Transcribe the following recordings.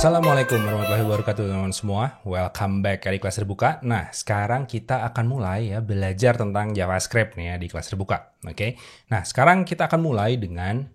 Assalamualaikum warahmatullahi wabarakatuh teman-teman semua. Welcome back di kelas terbuka. Nah, sekarang kita akan mulai ya belajar tentang JavaScript nih ya di kelas terbuka. Oke. Nah, sekarang kita akan mulai dengan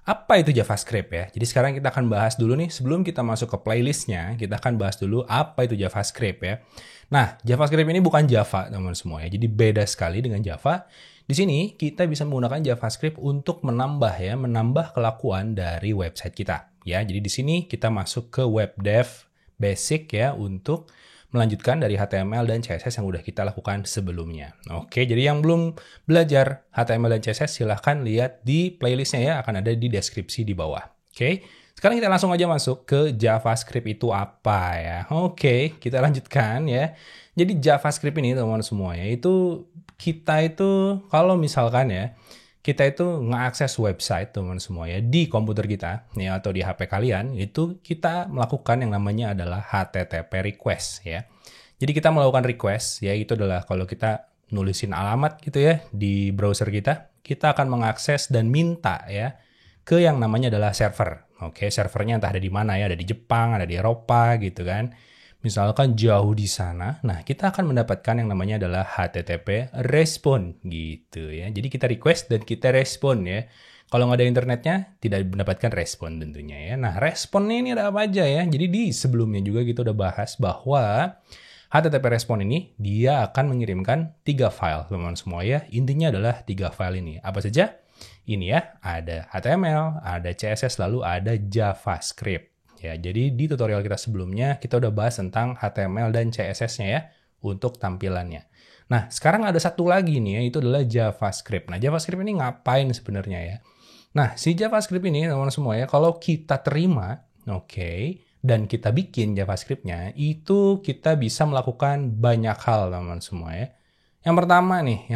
apa itu JavaScript ya. Jadi sekarang kita akan bahas dulu nih, sebelum kita masuk ke playlistnya, kita akan bahas dulu apa itu JavaScript ya. Nah, JavaScript ini bukan Java teman-teman semua ya. Jadi beda sekali dengan Java. Di sini kita bisa menggunakan JavaScript untuk menambah kelakuan dari website kita. Ya, jadi di sini kita masuk ke web dev basic ya untuk melanjutkan dari HTML dan CSS yang udah kita lakukan sebelumnya. Oke, jadi yang belum belajar HTML dan CSS silahkan lihat di playlistnya ya, akan ada di deskripsi di bawah. Oke, sekarang kita langsung aja masuk ke JavaScript itu apa ya. Oke, kita lanjutkan ya. Jadi JavaScript ini teman-teman semua ya, kita itu kalau misalkan ya, kita itu ngeakses website teman semua ya di komputer kita ya atau di HP kalian, itu kita melakukan yang namanya adalah HTTP request ya. Jadi kita melakukan request ya, itu adalah kalau kita nulisin alamat gitu ya di browser kita akan mengakses dan minta ya ke yang namanya adalah server. Oke, servernya entah ada di mana ya, ada di Jepang, ada di Eropa gitu kan. Misalkan jauh di sana, nah kita akan mendapatkan yang namanya adalah HTTP respon gitu ya. Jadi kita request dan kita respon ya. Kalau nggak ada internetnya, tidak mendapatkan respon tentunya ya. Nah, responnya ini ada apa aja ya? Jadi di sebelumnya juga kita udah bahas bahwa HTTP respon ini dia akan mengirimkan 3 file teman-teman semua ya. Intinya adalah 3 file ini. Apa saja? Ini ya, ada HTML, ada CSS, lalu ada JavaScript. Ya, jadi di tutorial kita sebelumnya kita udah bahas tentang HTML dan CSS-nya ya untuk tampilannya. Nah, sekarang ada satu lagi nih ya, itu adalah JavaScript. Nah, JavaScript ini ngapain sebenarnya ya? Nah, si JavaScript ini teman-teman semua ya, kalau kita terima, dan kita bikin JavaScript-nya, itu kita bisa melakukan banyak hal teman-teman semua ya. Yang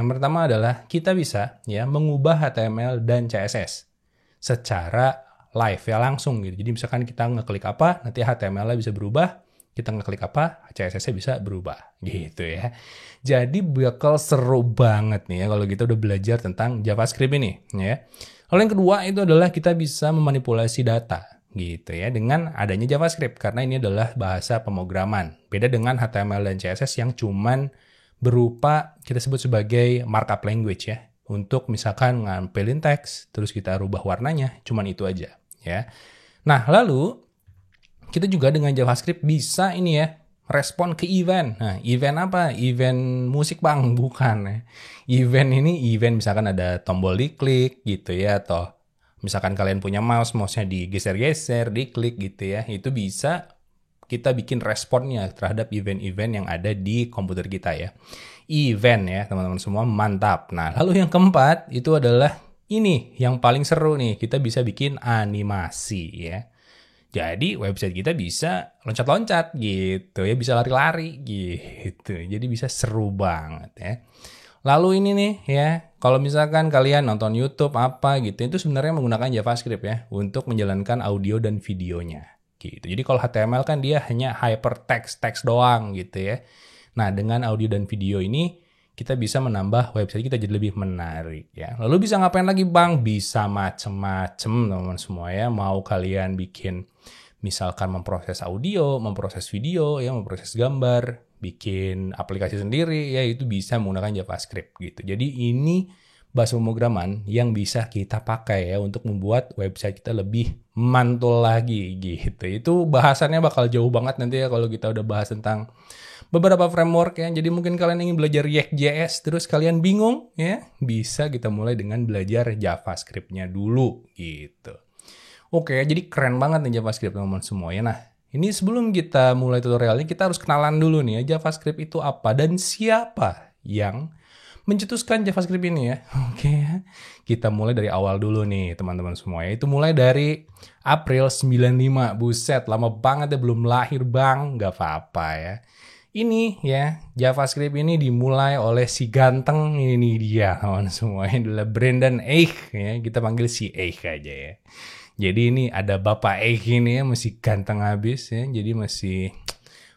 pertama adalah kita bisa ya mengubah HTML dan CSS secara live ya, langsung gitu. Jadi misalkan kita ngeklik apa, nanti HTML-nya bisa berubah, kita ngeklik apa, CSS-nya bisa berubah gitu ya. Jadi bakal seru banget nih ya kalau kita udah belajar tentang JavaScript ini ya. Lalu yang kedua itu adalah kita bisa memanipulasi data gitu ya dengan adanya JavaScript, karena ini adalah bahasa pemrograman. Beda dengan HTML dan CSS yang cuman berupa kita sebut sebagai markup language ya. Untuk misalkan ngampilin teks, terus kita rubah warnanya, cuman itu aja. Ya. Nah, lalu kita juga dengan JavaScript bisa ini ya, respon ke event. Nah, event apa? Event musik bang, bukan ya. Event ini event misalkan ada tombol diklik gitu ya, atau misalkan kalian punya mouse-nya digeser-geser, diklik gitu ya. Itu bisa kita bikin responnya terhadap event-event yang ada di komputer kita ya. Event ya, teman-teman semua, mantap. Nah, lalu yang keempat itu adalah ini yang paling seru nih, kita bisa bikin animasi ya. Jadi website kita bisa loncat-loncat gitu ya, bisa lari-lari gitu. Jadi bisa seru banget ya. Lalu ini nih ya, kalau misalkan kalian nonton YouTube apa gitu, itu sebenarnya menggunakan JavaScript ya untuk menjalankan audio dan videonya gitu. Jadi kalau HTML kan dia hanya hypertext, teks doang gitu ya. Nah, dengan audio dan video ini kita bisa menambah website kita jadi lebih menarik ya. Lalu bisa ngapain lagi bang? Bisa macem-macem teman-teman semua ya. Mau kalian bikin misalkan memproses audio, memproses video ya, memproses gambar, bikin aplikasi sendiri ya, itu bisa menggunakan JavaScript gitu. Jadi ini bahasa pemrograman yang bisa kita pakai ya untuk membuat website kita lebih mantul lagi gitu. Itu bahasannya bakal jauh banget nanti ya kalau kita udah bahas tentang beberapa framework ya. Jadi mungkin kalian ingin belajar React.js terus kalian bingung ya, bisa kita mulai dengan belajar JavaScript-nya dulu gitu. Oke, jadi keren banget nih JavaScript teman-teman semua ya. Nah, ini sebelum kita mulai tutorialnya kita harus kenalan dulu nih ya, JavaScript itu apa dan siapa yang mencetuskan JavaScript ini ya. Oke, kita mulai dari awal dulu nih teman-teman semua ya. Itu mulai dari April 95. Buset, lama banget ya, belum lahir bang. Gak apa-apa ya. Ini ya, JavaScript ini dimulai oleh si ganteng, ini dia teman-teman semua. Ini adalah Brendan Eich ya. Kita panggil si Eich aja ya. Jadi ini ada Bapak Eich ini ya, masih ganteng habis ya. Jadi masih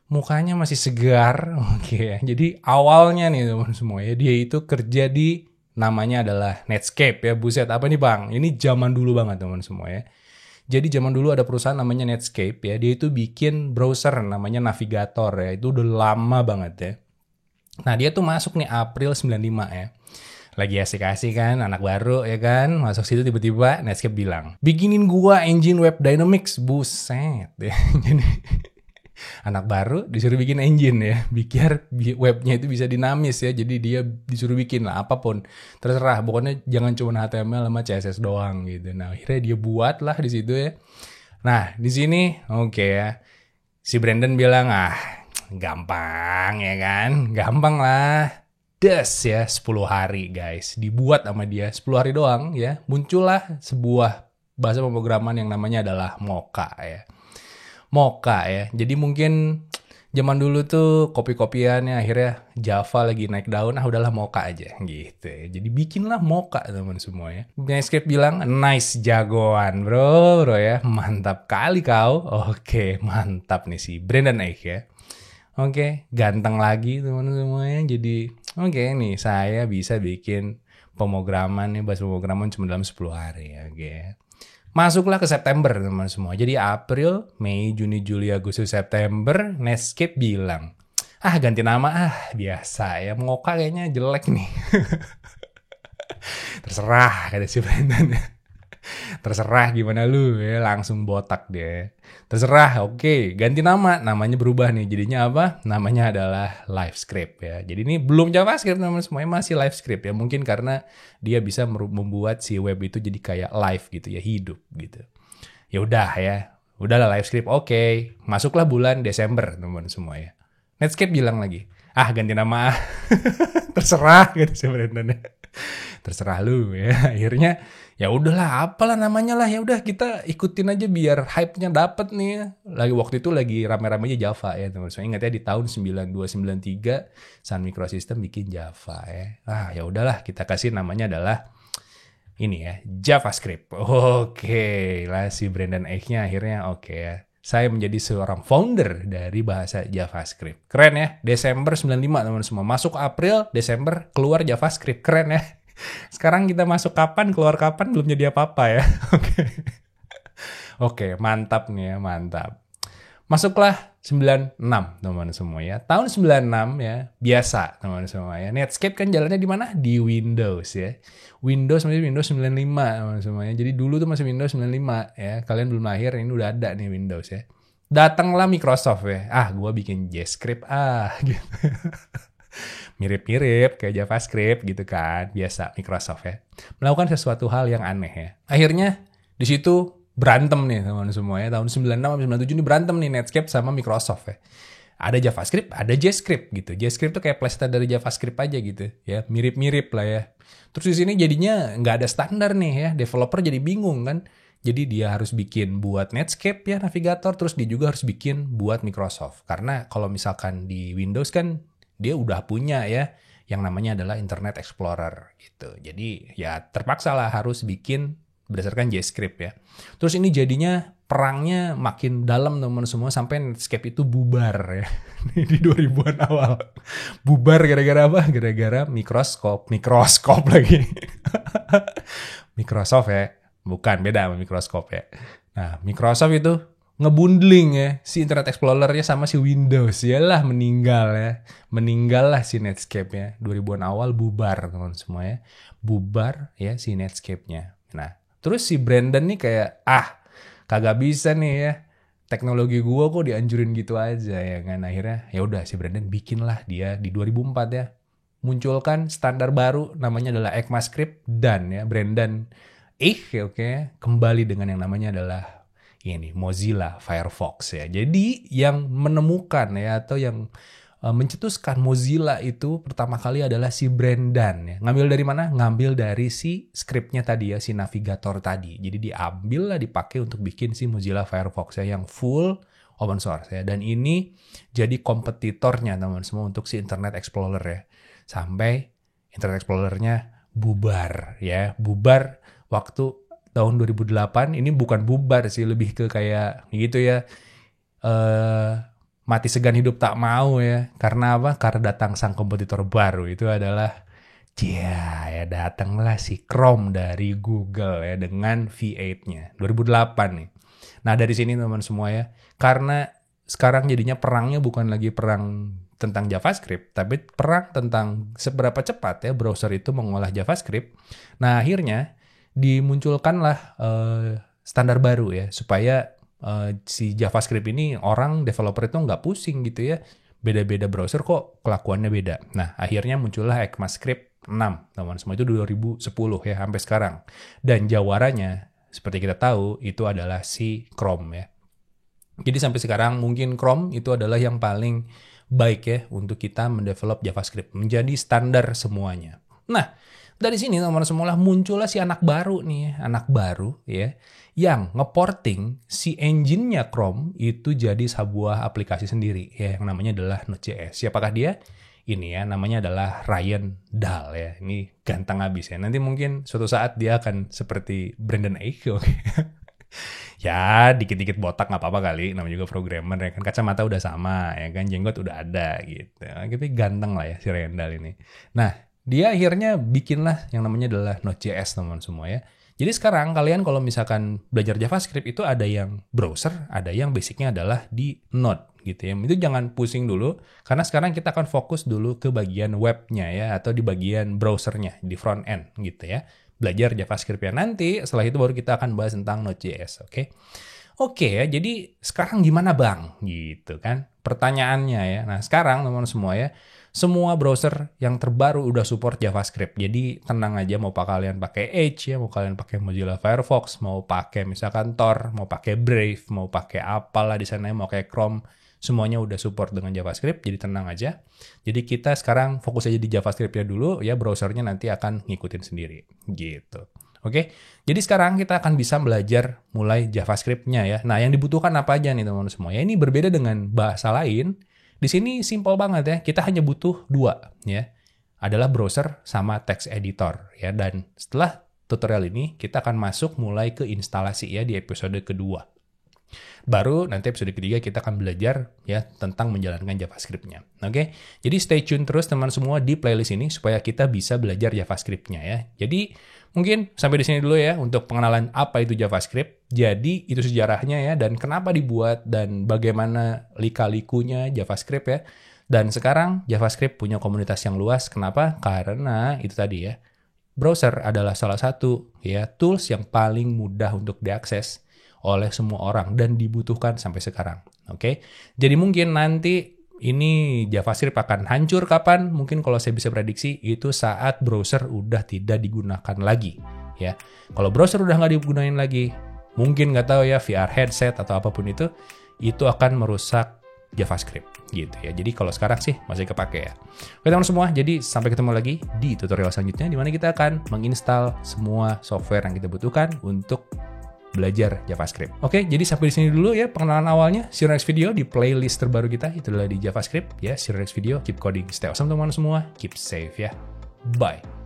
mukanya masih segar, oke ya. Jadi awalnya nih teman semua ya, dia itu kerja di namanya adalah Netscape ya. Buset, apa nih bang? Ini zaman dulu banget teman semua ya. Jadi zaman dulu ada perusahaan namanya Netscape ya, dia itu bikin browser namanya Navigator ya, itu udah lama banget ya. Nah dia tuh masuk nih April 95 ya. Lagi asik-asik kan, anak baru ya kan, masuk situ tiba-tiba Netscape bilang, bikinin gua engine web dynamics, buset ya. Jadi anak baru disuruh bikin engine ya, biar webnya itu bisa dinamis ya. Jadi dia disuruh bikin lah apapun, terserah. Pokoknya jangan cuma HTML sama CSS doang gitu. Nah akhirnya dia buat lah di situ ya. Nah di sini oke ya, si Brandon bilang gampang ya kan, gampang lah. Des ya 10 hari guys, dibuat sama dia 10 hari doang ya. Muncullah sebuah bahasa pemrograman yang namanya adalah Mocha ya. Mocha ya. Jadi mungkin zaman dulu tuh kopi-kopiannya akhirnya Java lagi naik daun, udahlah Mocha aja gitu ya. Jadi bikinlah Mocha teman semua ya. Netscape bilang, nice jagoan bro ya. Mantap kali kau. Oke, mantap nih si Brandon Eich ya. Oke, ganteng lagi teman-teman semuanya. Jadi oke nih saya bisa bikin pemrograman nih, bahasa pemrograman cuma dalam 10 hari ya. Oke. Masuklah ke September teman semua. Jadi April, Mei, Juni, Juli, Agustus, September, Netscape bilang, ganti nama biasa ya, Mocha kayaknya jelek nih. Terserah kata si Brandon. Terserah gimana lu ya, langsung botak dia. Terserah, oke, ganti nama, namanya berubah nih. Jadinya apa? Namanya adalah LiveScript ya. Jadi ini belum JavaScript teman semuanya, masih LiveScript ya. Mungkin karena dia bisa membuat si web itu jadi kayak live gitu ya, hidup gitu. Ya udah ya. Udahlah LiveScript, oke. Masuklah bulan Desember teman semua ya. Netscape bilang lagi, ganti nama. Terserah gitu sebenarnya. Terserah lu ya. Akhirnya ya udahlah, apalah namanya lah, ya udah kita ikutin aja biar hype-nya dapet nih. Lagi waktu itu lagi rame-ramenya Java ya teman-teman. So, ingat ya di tahun 9293 Sun Microsystem bikin Java ya. Ya udahlah kita kasih namanya adalah ini ya, JavaScript. Oke, lah si Brandon Eich-nya akhirnya oke ya. Saya menjadi seorang founder dari bahasa JavaScript. Keren ya, Desember 95 teman-teman semua. Masuk April, Desember keluar JavaScript. Keren ya. Sekarang kita masuk kapan, keluar kapan, belum jadi apa-apa ya. Oke, mantap nih ya, mantap. Masuklah 96 teman-teman semua ya. Tahun 96 ya, biasa teman-teman semua ya. Netscape kan jalannya di mana? Di Windows ya. Windows masih Windows 95 teman-teman semua ya. Jadi dulu tuh masih Windows 95 ya. Kalian belum lahir, ini udah ada nih Windows ya. Datanglah Microsoft ya. Gua bikin JavaScript gitu. Mirip-mirip kayak JavaScript gitu kan, biasa Microsoft ya. Melakukan sesuatu hal yang aneh ya. Akhirnya di situ berantem nih teman-teman semua ya. Tahun 96 sampai 97 ini berantem nih Netscape sama Microsoft ya. Ada JavaScript, ada JScript gitu. JScript tuh kayak playstyle dari JavaScript aja gitu ya, mirip-mirip lah ya. Terus di sini jadinya nggak ada standar nih ya, developer jadi bingung kan. Jadi dia harus bikin buat Netscape ya, Navigator, terus dia juga harus bikin buat Microsoft. Karena kalau misalkan di Windows kan dia udah punya ya yang namanya adalah Internet Explorer gitu. Jadi ya terpaksa lah harus bikin berdasarkan JavaScript ya. Terus ini jadinya perangnya makin dalam teman-teman semua sampai Netscape itu bubar ya. Di 2000-an awal. Bubar gara-gara apa? Gara-gara mikroskop lagi. Microsoft ya. Bukan, beda sama mikroskop ya. Nah, Microsoft itu ngebundling ya si Internet Explorer-nya sama si Windows. Yalah meninggal ya. Meninggal lah si Netscape ya. 2000-an awal bubar teman semua ya. Bubar ya si Netscape-nya. Nah, terus si Brandon nih kayak kagak bisa nih ya. Teknologi gua kok dianjurin gitu aja ya kan. Akhirnya ya udah si Brandon bikinlah dia di 2004 ya. Munculkan standar baru namanya adalah ECMAScript dan ya Brandon kembali dengan yang namanya adalah ini Mozilla Firefox ya. Jadi yang menemukan ya atau yang mencetuskan Mozilla itu pertama kali adalah si Brandon ya. Ngambil dari mana? Ngambil dari si skripnya tadi ya, si navigator tadi. Jadi diambil lah, dipakai untuk bikin si Mozilla Firefox ya yang full open source ya. Dan ini jadi kompetitornya teman-teman semua untuk si Internet Explorer ya. Sampai Internet Explorer-nya bubar ya. Bubar waktu tahun 2008, ini bukan bubar sih, lebih ke kayak gitu ya, mati segan hidup tak mau ya. Karena apa? Karena datang sang kompetitor baru, itu adalah datanglah si Chrome dari Google ya dengan V8-nya 2008 nih. Nah, dari sini teman-teman semua ya, karena sekarang jadinya perangnya bukan lagi perang tentang JavaScript, tapi perang tentang seberapa cepat ya browser itu mengolah JavaScript. Nah, akhirnya dimunculkanlah standar baru ya, supaya si JavaScript ini orang developer itu nggak pusing gitu ya. Beda-beda browser kok kelakuannya beda. Nah, akhirnya muncullah ECMAScript 6, teman-teman semua, itu 2010 ya, sampai sekarang. Dan jawarannya, seperti kita tahu, itu adalah si Chrome ya. Jadi sampai sekarang mungkin Chrome itu adalah yang paling baik ya untuk kita mendevelop JavaScript, menjadi standar semuanya. Nah, dari sini teman-teman semua muncullah si anak baru nih, anak baru ya, yang ngeporting si engine-nya Chrome itu jadi sebuah aplikasi sendiri ya, yang namanya adalah Node.js. Siapakah dia? Ini ya, namanya adalah Ryan Dahl ya. Ini ganteng abis ya. Nanti mungkin suatu saat dia akan seperti Brendan Eich, oke. Ya, dikit-dikit botak nggak apa-apa kali, namanya juga programmer ya kan, kacamata udah sama ya kan, jenggot udah ada gitu. Tapi ganteng lah ya si Ryan Dahl ini. Nah, dia akhirnya bikinlah yang namanya adalah Node.js teman-teman semua ya. Jadi sekarang kalian kalau misalkan belajar JavaScript itu ada yang browser, ada yang basicnya adalah di Node gitu ya. Itu jangan pusing dulu, karena sekarang kita akan fokus dulu ke bagian webnya ya, atau di bagian browsernya, di front end gitu ya. Belajar JavaScript ya. Nanti setelah itu baru kita akan bahas tentang Node.js, oke? Oke ya, jadi sekarang gimana bang? Gitu kan pertanyaannya ya. Nah sekarang teman-teman semua ya, semua browser yang terbaru udah support JavaScript. Jadi tenang aja, mau kalian pakai Edge ya, mau kalian pakai Mozilla Firefox, mau pakai misalkan Tor, mau pakai Brave, mau pakai apalah di sana, mau pakai Chrome, semuanya udah support dengan JavaScript, jadi tenang aja. Jadi kita sekarang fokus aja di JavaScript-nya dulu, ya browsernya nanti akan ngikutin sendiri, gitu. Oke, jadi sekarang kita akan bisa belajar mulai JavaScript-nya ya. Nah, yang dibutuhkan apa aja nih teman-teman semua? Ya, ini berbeda dengan bahasa lain. Di sini simple banget ya, kita hanya butuh 2 ya. Adalah browser sama text editor ya. Dan setelah tutorial ini, kita akan masuk mulai ke instalasi ya di episode kedua. Baru nanti episode ketiga kita akan belajar ya tentang menjalankan JavaScript-nya. Oke, jadi stay tune terus teman semua di playlist ini supaya kita bisa belajar JavaScript-nya ya. Jadi mungkin sampai di sini dulu ya untuk pengenalan apa itu JavaScript. Jadi itu sejarahnya ya, dan kenapa dibuat dan bagaimana lika-likunya JavaScript ya. Dan sekarang JavaScript punya komunitas yang luas. Kenapa? Karena itu tadi ya. Browser adalah salah satu ya tools yang paling mudah untuk diakses oleh semua orang dan dibutuhkan sampai sekarang. Oke. Jadi mungkin nanti ini JavaScript akan hancur kapan? Mungkin kalau saya bisa prediksi itu saat browser udah tidak digunakan lagi ya. Kalau browser udah nggak digunain lagi, mungkin nggak tahu ya VR headset atau apapun itu akan merusak JavaScript gitu ya. Jadi kalau sekarang sih masih kepake ya. Oke teman-teman semua, jadi sampai ketemu lagi di tutorial selanjutnya di mana kita akan menginstal semua software yang kita butuhkan untuk belajar JavaScript. Oke, jadi sampai di sini dulu ya pengenalan awalnya. See you next video di playlist terbaru kita, itu adalah di JavaScript ya. See you next video, keep coding, stay awesome teman-teman semua, keep safe ya. Bye.